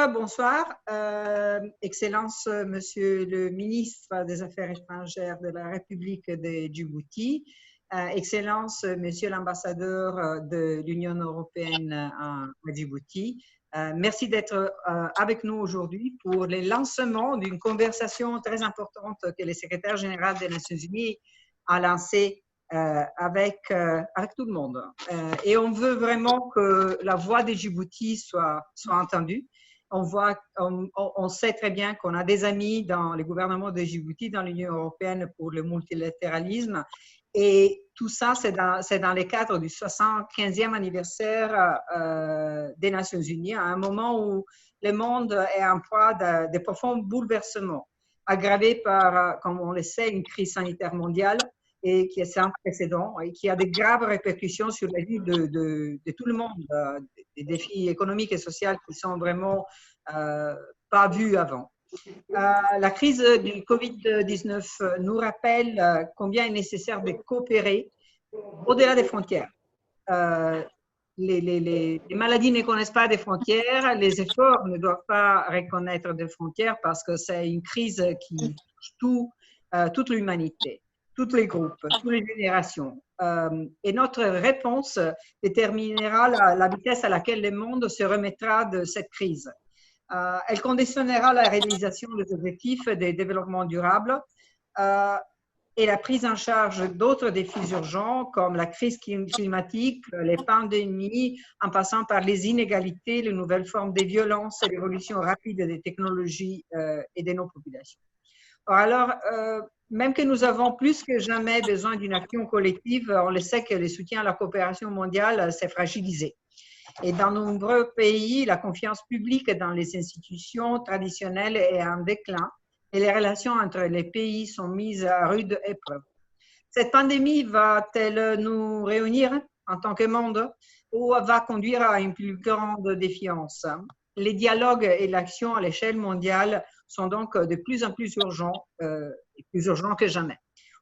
Bonsoir. Excellence, Monsieur le ministre des Affaires étrangères de la République de Djibouti. Excellence, Monsieur l'ambassadeur de l'Union européenne à Djibouti. Merci d'être avec nous aujourd'hui pour le lancement d'une conversation très importante que le secrétaire général des Nations Unies a lancée avec tout le monde. Et on veut vraiment que la voix de Djibouti soit entendue. On sait très bien qu'on a des amis dans le gouvernement de Djibouti, dans l'Union européenne pour le multilatéralisme. Et tout ça, c'est dans le cadre du 75e anniversaire des Nations Unies, à un moment où le monde est en proie de profonds bouleversements, aggravés par, comme on le sait, une crise sanitaire mondiale et qui est sans précédent et qui a de graves répercussions sur la vie de tout le monde, des défis économiques et sociaux qui sont vraiment pas vus avant. La crise du Covid-19 nous rappelle combien il est nécessaire de coopérer au-delà des frontières. Les maladies ne connaissent pas des frontières, les efforts ne doivent pas reconnaître des frontières parce que c'est une crise qui touche toute l'humanité, tous les groupes, toutes les générations. Et notre réponse déterminera la vitesse à laquelle le monde se remettra de cette crise. Elle conditionnera la réalisation des objectifs de développement durable et la prise en charge d'autres défis urgents comme la crise climatique, les pandémies, en passant par les inégalités, les nouvelles formes de violence et l'évolution rapide des technologies et de nos populations. Alors, même que nous avons plus que jamais besoin d'une action collective, on le sait que le soutien à la coopération mondiale s'est fragilisé. Et dans de nombreux pays, la confiance publique dans les institutions traditionnelles est en déclin et les relations entre les pays sont mises à rude épreuve. Cette pandémie va-t-elle nous réunir en tant que monde ou va conduire à une plus grande défiance? Les dialogues et l'action à l'échelle mondiale sont donc de plus en plus urgents, et plus urgents que jamais.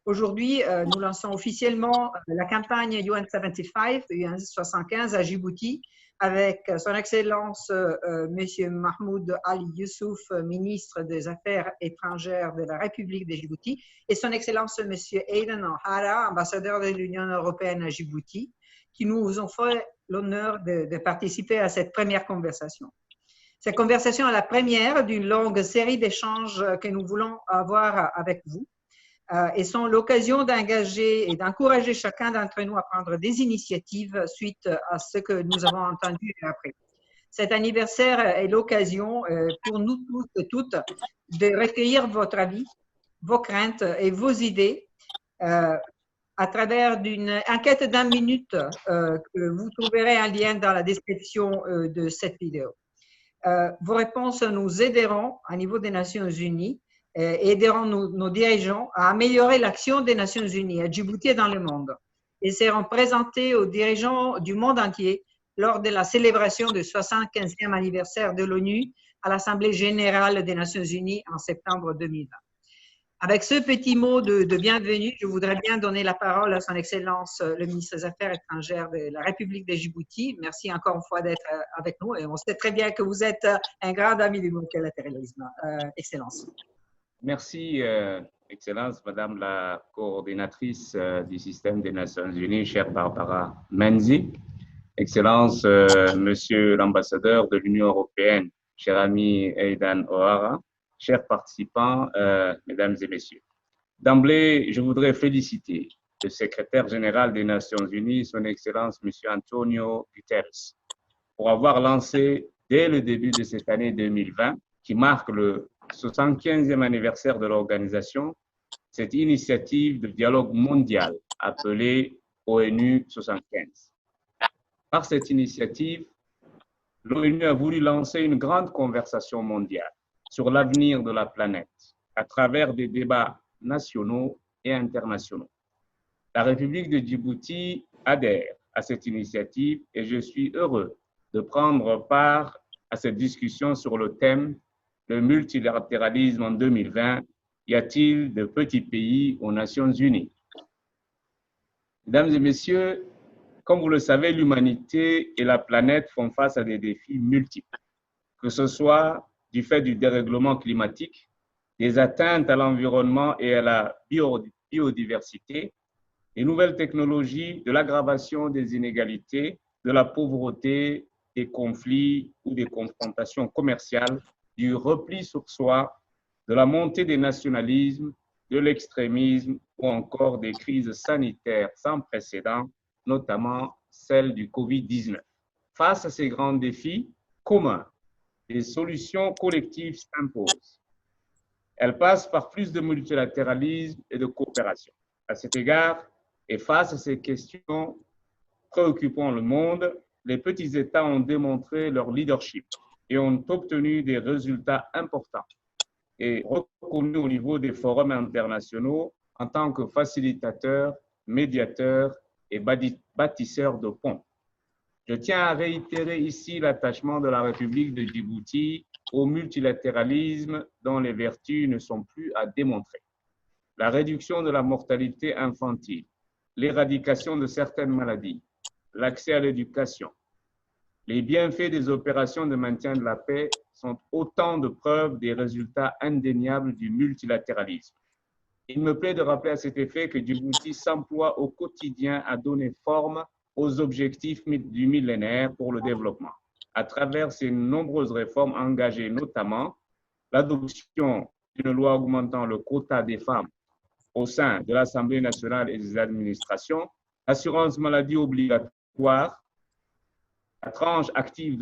Aujourd'hui, nous lançons officiellement la campagne UN 75 à Djibouti avec son Excellence M. Mahmoud Ali Youssouf, ministre des Affaires étrangères de la République de Djibouti, et son Excellence M. Aiden O'Hara, ambassadeur de l'Union européenne à Djibouti, qui nous ont fait l'honneur de participer à cette première conversation. Cette conversation est la première d'une longue série d'échanges que nous voulons avoir avec vous et sont l'occasion d'engager et d'encourager chacun d'entre nous à prendre des initiatives suite à ce que nous avons entendu et appris. Cet anniversaire est l'occasion pour nous tous et toutes de recueillir votre avis, vos craintes et vos idées à travers d'une enquête d'1 minute que vous trouverez un lien dans la description de cette vidéo. Vos réponses nous aideront au niveau des Nations Unies et aideront nos dirigeants à améliorer l'action des Nations Unies à Djibouti et dans le monde et seront présentées aux dirigeants du monde entier lors de la célébration du 75e anniversaire de l'ONU à l'Assemblée générale des Nations Unies en septembre 2020. Avec ce petit mot de bienvenue, je voudrais bien donner la parole à son Excellence le ministre des Affaires étrangères de la République de Djibouti. Merci encore une fois d'être avec nous et on sait très bien que vous êtes un grand ami du multilatéralisme. Excellence. Merci, Excellence, Madame la coordinatrice du système des Nations Unies, chère Barbara Menzi. Excellence, Monsieur l'ambassadeur de l'Union européenne, cher ami Aidan O'Hara. Chers participants, mesdames et messieurs, d'emblée, je voudrais féliciter le secrétaire général des Nations Unies, son Excellence M. Antonio Guterres, pour avoir lancé dès le début de cette année 2020, qui marque le 75e anniversaire de l'organisation, cette initiative de dialogue mondial appelée ONU 75. Par cette initiative, l'ONU a voulu lancer une grande conversation mondiale sur l'avenir de la planète à travers des débats nationaux et internationaux. La République de Djibouti adhère à cette initiative et je suis heureux de prendre part à cette discussion sur le thème « Le multilatéralisme en 2020, y a-t-il de petits pays aux Nations Unies ?» Mesdames et messieurs, comme vous le savez, l'humanité et la planète font face à des défis multiples. que ce soit du fait du dérèglement climatique, des atteintes à l'environnement et à la biodiversité, des nouvelles technologies, de l'aggravation des inégalités, de la pauvreté, des conflits ou des confrontations commerciales, du repli sur soi, de la montée des nationalismes, de l'extrémisme ou encore des crises sanitaires sans précédent, notamment celle du Covid-19. Face à ces grands défis communs, des solutions collectives s'imposent. Elles passent par plus de multilatéralisme et de coopération. À cet égard, et face à ces questions préoccupant le monde, les petits États ont démontré leur leadership et ont obtenu des résultats importants et reconnus au niveau des forums internationaux en tant que facilitateurs, médiateurs et bâtisseurs de ponts. Je tiens à réitérer ici l'attachement de la République de Djibouti au multilatéralisme dont les vertus ne sont plus à démontrer. La réduction de la mortalité infantile, l'éradication de certaines maladies, l'accès à l'éducation, les bienfaits des opérations de maintien de la paix sont autant de preuves des résultats indéniables du multilatéralisme. Il me plaît de rappeler à cet effet que Djibouti s'emploie au quotidien à donner forme aux objectifs du millénaire pour le développement, à travers ses nombreuses réformes engagées, notamment l'adoption d'une loi augmentant le quota des femmes au sein de l'Assemblée nationale et des administrations, l'assurance maladie obligatoire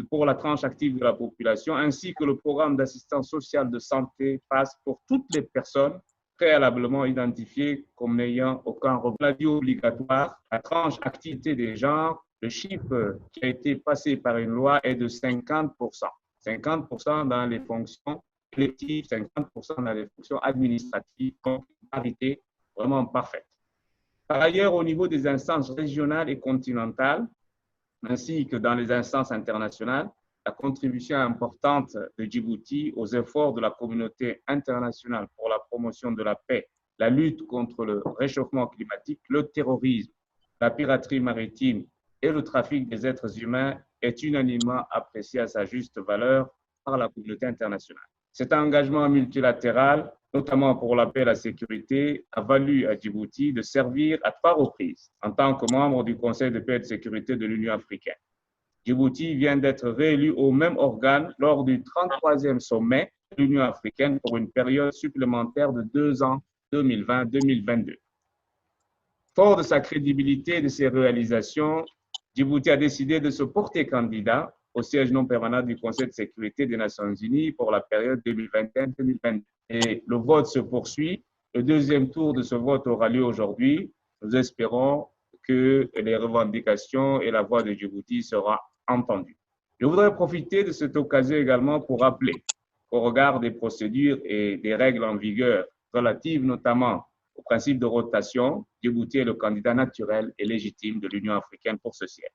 pour la tranche active de la population, ainsi que le programme d'assistance sociale de santé passe pour toutes les personnes préalablement identifiées comme n'ayant aucun revenu. La vie obligatoire, la tranche activité des genres, le chiffre qui a été passé par une loi est de 50%. 50% dans les fonctions collectives, 50% dans les fonctions administratives, donc une parité vraiment parfaite. Par ailleurs, au niveau des instances régionales et continentales, ainsi que dans les instances internationales, la contribution importante de Djibouti aux efforts de la communauté internationale pour la promotion de la paix, la lutte contre le réchauffement climatique, le terrorisme, la piraterie maritime et le trafic des êtres humains est unanimement apprécié à sa juste valeur par la communauté internationale. Cet engagement multilatéral, notamment pour la paix et la sécurité, a valu à Djibouti de servir à 3 reprises en tant que membre du Conseil de paix et de sécurité de l'Union africaine. Djibouti vient d'être réélu au même organe lors du 33e sommet de l'Union africaine pour une période supplémentaire de 2 ans, 2020-2022. Fort de sa crédibilité et de ses réalisations, Djibouti a décidé de se porter candidat au siège non permanent du Conseil de sécurité des Nations Unies pour la période 2021-2022. Et le vote se poursuit. Le deuxième tour de ce vote aura lieu aujourd'hui. Nous espérons que les revendications et la voix de Djibouti sera entendue. Je voudrais profiter de cette occasion également pour rappeler, au regard des procédures et des règles en vigueur relatives notamment au principe de rotation, Djibouti est le candidat naturel et légitime de l'Union africaine pour ce siège.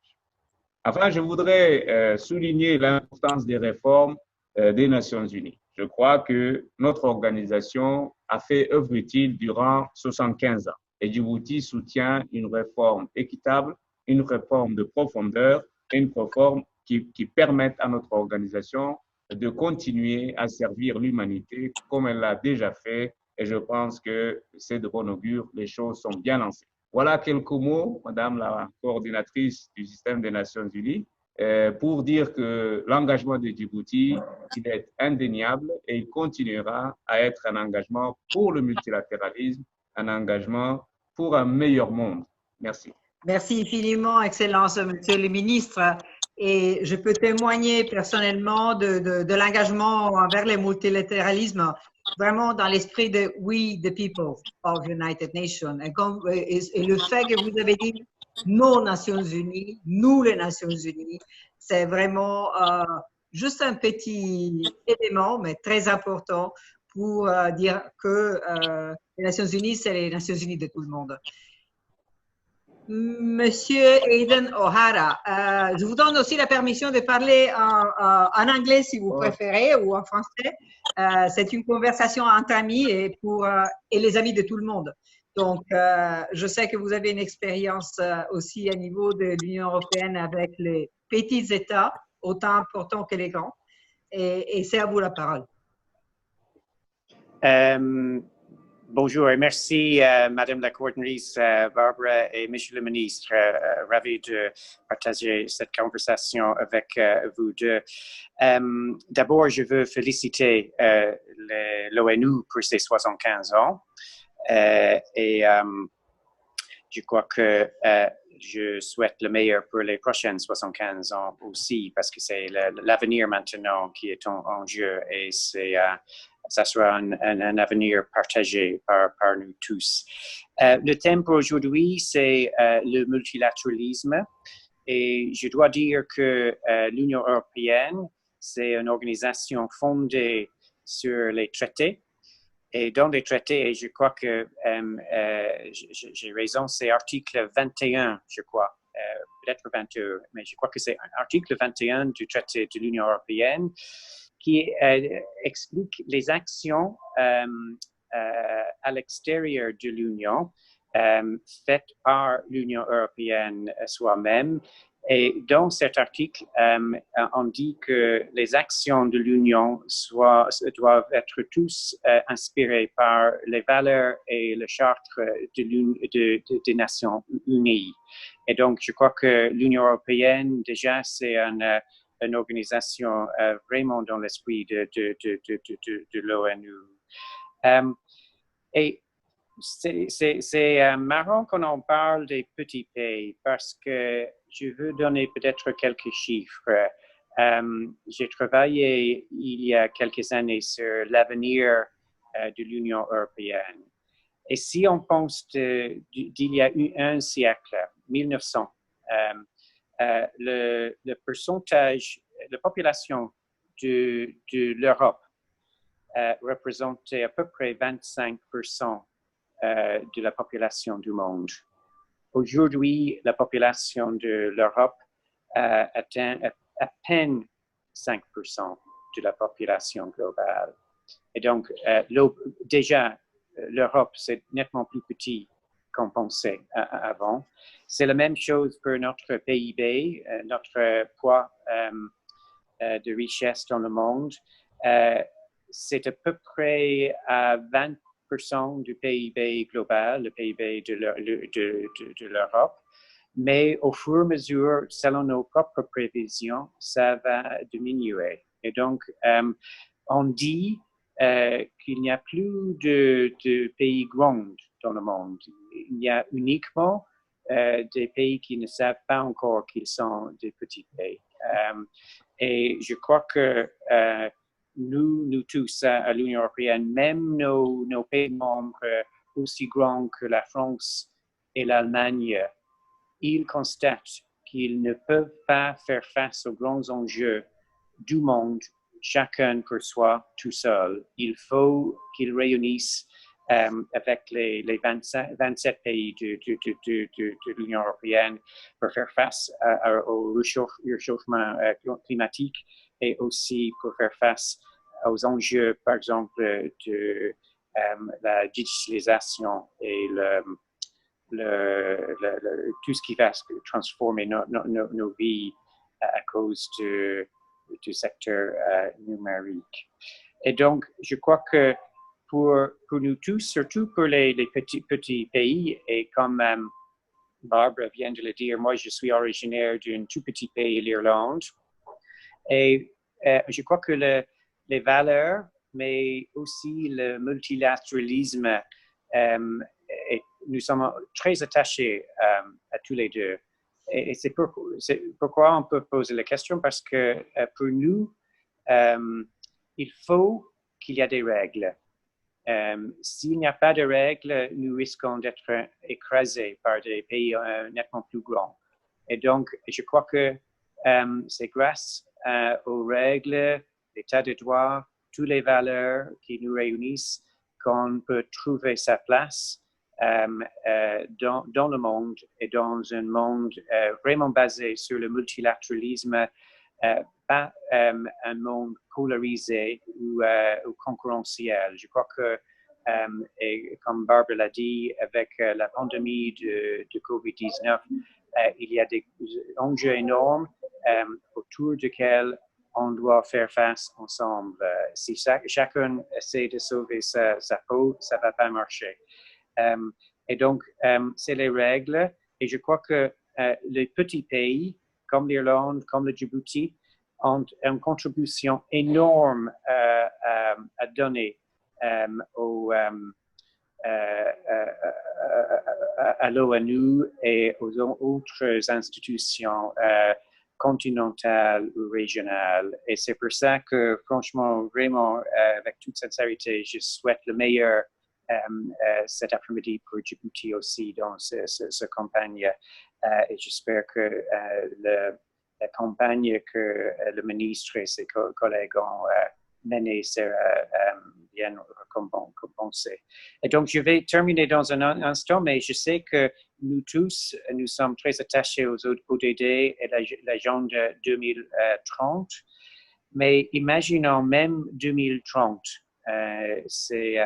Enfin, je voudrais souligner l'importance des réformes des Nations Unies. Je crois que notre organisation a fait œuvre utile durant 75 ans et Djibouti soutient une réforme équitable, une réforme de profondeur et une réforme qui permette à notre organisation de continuer à servir l'humanité comme elle l'a déjà fait et je pense que c'est de bon augure, les choses sont bien lancées. Voilà quelques mots, Madame la coordinatrice du système des Nations Unies, pour dire que l'engagement de Djibouti, il est indéniable et il continuera à être un engagement pour le multilatéralisme, un engagement pour un meilleur monde. Merci. Merci infiniment, Excellence, Monsieur le Ministre. Et je peux témoigner personnellement de l'engagement envers le multilatéralisme, vraiment dans l'esprit de We the People of United Nations. Et le fait que vous avez dit nos Nations Unies, nous les Nations Unies, c'est vraiment juste un petit élément, mais très important pour dire que les Nations Unies, c'est les Nations Unies de tout le monde. Monsieur Aidan O'Hara, je vous donne aussi la permission de parler en anglais si vous préférez ou en français. C'est une conversation entre amis et les amis de tout le monde. Donc, je sais que vous avez une expérience aussi à niveau de l'Union européenne avec les petits États, autant importants que les grands. et c'est à vous la parole. Bonjour et merci, Madame la coordinatrice Barbara et Monsieur le ministre. Ravi de partager cette conversation avec vous deux. D'abord, je veux féliciter l'ONU pour ses 75 ans et je crois que je souhaite le meilleur pour les prochaines 75 ans aussi, parce que c'est l'avenir maintenant qui est en jeu et ça sera un avenir partagé par nous tous. Le thème pour aujourd'hui, c'est le multilatéralisme. Et je dois dire que l'Union européenne, c'est une organisation fondée sur les traités. Et dans les traités, je crois que j'ai raison, c'est article 21, je crois, peut-être 22, mais je crois que c'est article 21 du traité de l'Union européenne qui explique les actions à l'extérieur de l'Union faites par l'Union européenne soi-même. Et dans cet article, on dit que les actions de l'Union doivent être tous inspirées par les valeurs et le charte des Nations Unies. Et donc, je crois que l'Union européenne, déjà, c'est une organisation vraiment dans l'esprit de l'ONU. Et c'est marrant qu'on en parle des petits pays parce que je veux donner peut-être quelques chiffres. J'ai travaillé il y a quelques années sur l'avenir de l'Union européenne. Et si on pense d'il y a eu un siècle, 1900, le pourcentage, la population de l'Europe représentait à peu près 25% de la population du monde. Aujourd'hui, la population de l'Europe atteint à peine 5% de la population globale. Et donc, déjà, l'Europe, c'est nettement plus petit qu'on pensait avant. C'est la même chose pour notre PIB, notre poids de richesse dans le monde. C'est à peu près à 20% du PIB global, le PIB de l'Europe. Mais au fur et à mesure, selon nos propres prévisions, ça va diminuer. Et donc, on dit qu'il n'y a plus de pays grands dans le monde. Il y a uniquement des pays qui ne savent pas encore qu'ils sont des petits pays. Et je crois que nous tous à l'Union européenne, même nos pays membres aussi grands que la France et l'Allemagne, ils constatent qu'ils ne peuvent pas faire face aux grands enjeux du monde, chacun pour soi, tout seul. Il faut qu'ils réunissent avec les 27 pays de l'Union européenne pour faire face au réchauffement climatique et aussi pour faire face aux enjeux, par exemple, de la digitalisation et tout ce qui va transformer nos vies à cause du secteur numérique. Et donc, je crois que pour nous tous, surtout pour les petits pays, et comme Barbara vient de le dire, moi, je suis originaire d'un tout petit pays, l'Irlande, et je crois que les valeurs, mais aussi le multilatéralisme, nous sommes très attachés à tous les deux. Et c'est pourquoi on peut poser la question, parce que pour nous, il faut qu'il y ait des règles. S'il n'y a pas de règles, nous risquons d'être écrasés par des pays nettement plus grands. Et donc, je crois que c'est grâce aux règles, l'état de droit, toutes les valeurs qui nous réunissent qu'on peut trouver sa place dans le monde et dans un monde vraiment basé sur le multilatéralisme, pas un monde polarisé ou concurrentiel. Je crois que, et comme Barbara l'a dit, avec la pandémie de COVID-19, il y a des enjeux énormes autour desquels on doit faire face ensemble. Si chacun essaie de sauver sa peau, ça ne va pas marcher. Et donc, c'est les règles. Et je crois que les petits pays, comme l'Irlande, comme le Djibouti, ont une contribution énorme à donner à l'ONU et aux autres institutions continentales ou régionales. Et c'est pour ça que, franchement, vraiment, avec toute sincérité, je souhaite le meilleur cet après-midi pour Djibouti aussi dans cette campagne. Et j'espère que la campagne que le ministre et ses collègues ont menée sera bien compensée. Et donc, je vais terminer dans un instant, mais je sais que nous tous, nous sommes très attachés aux ODD et l'agenda 2030, mais imaginons même 2030. C'est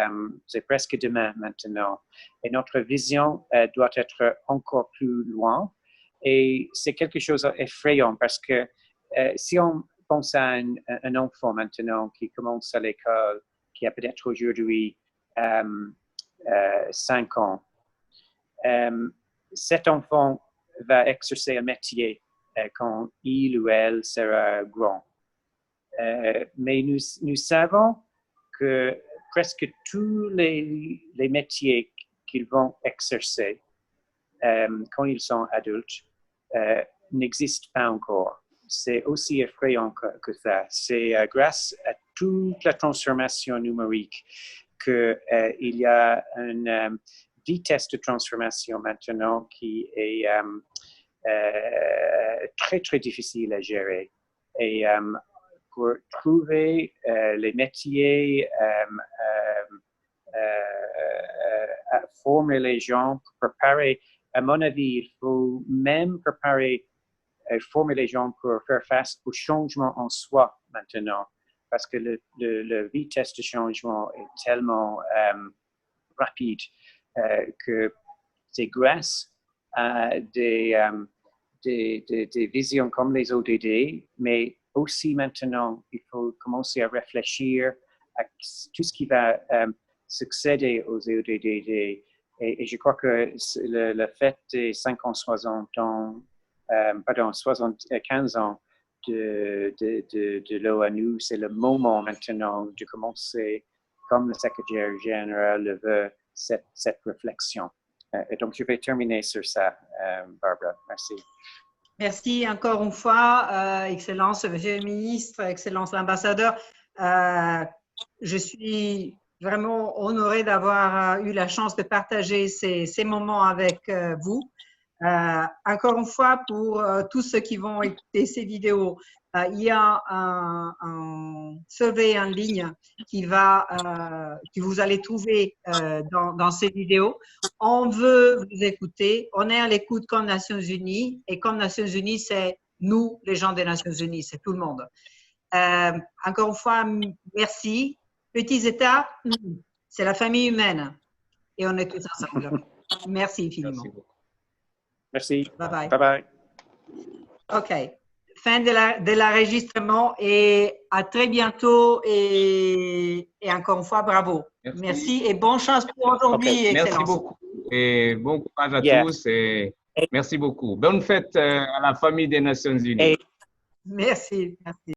presque demain maintenant. Et notre vision doit être encore plus loin. Et c'est quelque chose d'effrayant parce que si on pense à un enfant maintenant qui commence à l'école, qui a peut-être aujourd'hui 5 ans, cet enfant va exercer un métier quand il ou elle sera grand. Mais nous savons que presque tous les métiers qu'ils vont exercer quand ils sont adultes n'existent pas encore. C'est aussi effrayant que ça. C'est grâce à toute la transformation numérique qu'il y a une vitesse de transformation maintenant qui est très, très difficile à gérer. Et pour trouver les métiers, former les gens, préparer, à mon avis, il faut même préparer, former les gens pour faire face au changement en soi maintenant, parce que la vitesse de changement est tellement rapide que c'est grâce à des visions comme les ODD, mais aussi maintenant, il faut commencer à réfléchir à tout ce qui va succéder aux ODD. Et je crois que le fait des 75 ans de l'ONU, c'est le moment maintenant de commencer, comme le secrétaire général le veut, cette réflexion. Et donc, je vais terminer sur ça, Barbara. Merci. Merci encore une fois, Excellence, Monsieur le Ministre, Excellence l'Ambassadeur. Je suis vraiment honorée d'avoir eu la chance de partager ces moments avec vous. Encore une fois, pour tous ceux qui vont écouter ces vidéos, il y a un survey en ligne que vous allez trouver dans ces vidéos. On veut vous écouter. On est à l'écoute comme Nations Unies. Et comme Nations Unies, c'est nous, les gens des Nations Unies, c'est tout le monde. Encore une fois, merci. Petits États, c'est la famille humaine. Et on est tous ensemble. Merci infiniment. Merci. Bye bye. Bye bye. OK. Fin de l'enregistrement et à très bientôt et encore une fois, bravo. Merci et bonne chance pour aujourd'hui. Okay. Merci beaucoup et bon courage à tous et merci beaucoup. Bonne fête à la famille des Nations Unies. Merci. Merci.